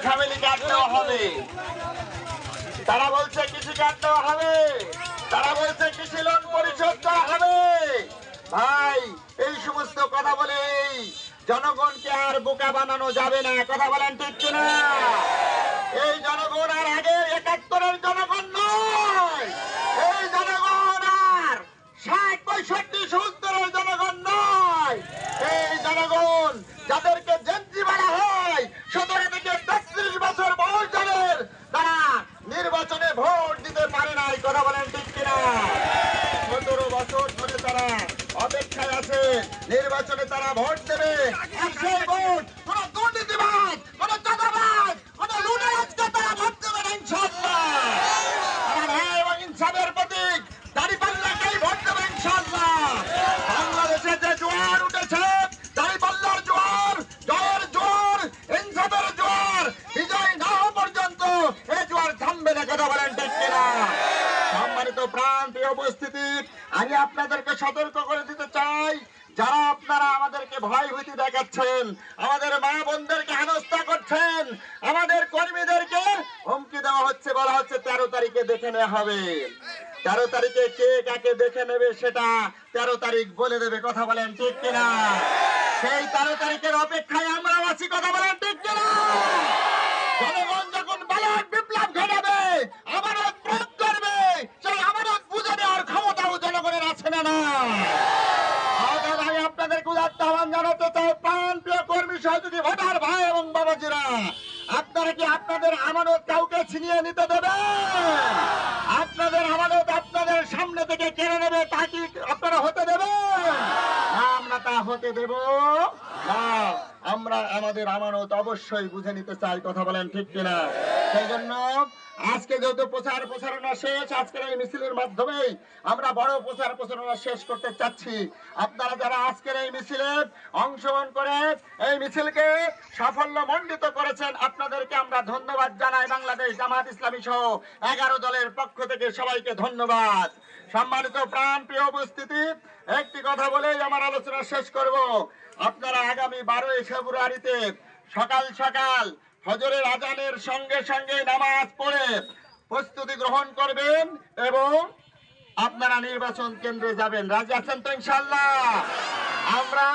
Family card দেওয়া হবে, তারা বলছে কৃষি কার্ড দেওয়া হবে, তারা বলছে কৃষি লোন পরিশোধ করা হবে। ভাই, এই সমস্ত কথা বলে জনগণকে আর বোকা বানানো যাবে না। কথা বলেন ঠিক কিনা? এই জনগণ আর আগে ৭১-এর জনগণ নয়, এই জনগণ আর ৬০-৬৫-৭০-এর জনগণ নয়। এই জনগণ যাদেরকে জেনজি বলা হয়, ১৭ থেকে ৩৩ বছর বয়সের, তারা নির্বাচনে ভোট দিতে পারে নাই। কথা বলেন ঠিক কিনা? ১৭ বছর ধরে তারা অপেক্ষায় আছে, নির্বাচনে তারা ভোট দেবে। আর সেই ভোট কোন দুর্নীতিবাদ, কোন চাঁদাবাজ, কোন লুটেরাজকে তারা ভোট দেবে না ইনশাআল্লাহ। আর হ্যাঁ, এবং ইনসাফের প্রতীক দাঁড়িপাল্লাকেই ভোট দেবে ইনশাআল্লাহ। বাংলাদেশে যে জোয়ার উঠেছে, দাঁড়িপাল্লার জোয়ার, জয়ের জোয়ার, ইনসাফের জোয়ার, বিজয় না হওয়া পর্যন্ত এই জোয়ার থামবে না। কথা বলেন ঠিক কিনা? সম্মানিত প্রান্তীয় উপস্থিতি, আমি আপনাদেরকে সতর্ক করে দিতে চাই, যারা আপনারা আমাদেরকে ভয়ভীতি দেখাচ্ছেন, আমাদের মা বোনদেরকে হেনস্থা করছেন, আমাদের কর্মীদেরকে হুমকি দেওয়া হচ্ছে, বলা হচ্ছে ১৩ তারিখে দেখে নেওয়া হবে। ১৩ তারিখে কে কাকে দেখে নেবে সেটা ১৩ তারিখ বলে দেবে। কথা বলেন ঠিক কিনা? সেই ১৩ তারিখের অপেক্ষায় আমরা আছি। কথা বলেন ঠিক কিনা? জনগণ যখন ব্যালট বিপ্লব ঘটাবে, আমানত প্রয়োগ করবে, সেই আমানত বুঝে দেওয়ার ক্ষমতাও জনগণের আছে না? না। আমি আপনাদেরকে উদাত্ত আহ্বান জানাতে চাই, প্রাণপ্রিয় কর্মী সহযোগী ভোটার ভাই এবং বাবাজিরা, আপনারা কি আপনাদের আমানত কাউকে ছিনিয়ে নিতে দেবেন? আপনাদের আমানত আপনাদের সামনে থেকে কেড়ে নেবে, তা কি আপনারা হতে দেবেন? না, আমরা তা হতে দেব না। আমরা আমাদের আমানত অবশ্যই বুঝে নিতে চাই। কথা বলেন ঠিক কিনা? সেই জন্য আজকে যেহেতু প্রচার প্রচারণা শেষ, আজকের এই মিছিলের মাধ্যমে আমরা বড় প্রচার প্রচারণা শেষ করতে চাচ্ছি। আপনারা যারা আজকের এই মিছিলে অংশগ্রহণ করে এই মিছিলকে সাফল্য মণ্ডিত করেছেন, আপনাদেরকে আমরা ধন্যবাদ জানাই। বাংলাদেশ জামাত ইসলামী সহ 11 দলের পক্ষ থেকে সবাইকে ধন্যবাদ। সম্মানিত প্রাণপ্রিয় উপস্থিতি, একটি কথা বলেই আমার আলোচনা শেষ করব। আপনারা আগামী 12ই ফেব্রুয়ারিতে সকাল সকাল ফজরের আজানের সঙ্গে সঙ্গে নামাজ পড়ে প্রস্তুতি গ্রহণ করবেন এবং আপনারা নির্বাচন কেন্দ্রে যাবেন। রাজি আছেন তো ইনশাআল্লাহ? আমরা